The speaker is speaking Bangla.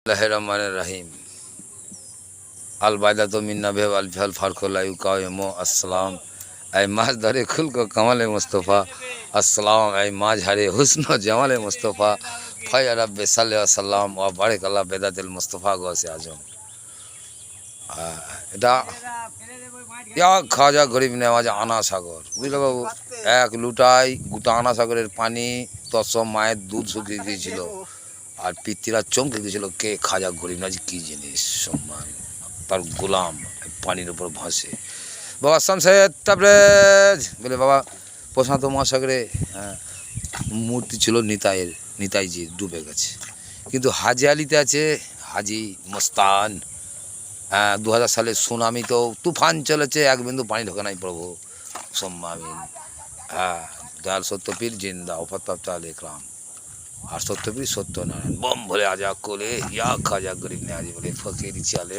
Bismillahirrahmanirrahim. Al-Baida to minna bhev al-fihal farkola yuqawemo assalam. Ay maaz dhare khul ko kamale Mustafa. Assalam ay maaz hare husno jamale Mustafa. Fay Rabbi salli wa sallam wa barik Allah bedatil Mustafa gose azam. এটা ইয়া খাজা গরিব নেওয়াজ আনা সাগর বুঝলে বাবু, এক লুটাই গোটা আনা সাগরের পানি তৎসব মায়ের দুধ শুকিয়ে গিয়েছিল আর পিতৃরা চমকে গেছিল কে খাজা গরিব নেওয়াজ কী জিনিস সম্মান তার গোলাম পানির উপর ভাসে। বাবা শামসেদ তাবরেজ বলে বাবা প্রশান্ত মহাসাগরে মূর্তি ছিল নিতাইয়ের, নিতাইজি ডুবে গেছে, কিন্তু হাজি আলিতে আছে হাজি মস্তান। 2000 সালে সুনামি তো তুফান চলেছে, এক বিন্দু পানি ঢোকে নাই প্রভু সম্মামিন। দয়াল সত্যপীর জিন্দা ওফাত্তাল ইকরাম আর সত্যপীর সত্যনারায়ণ বম বলে আজা কোলে ইয়া খাজা গরিব নেওয়াজি বলে ফকির চালে।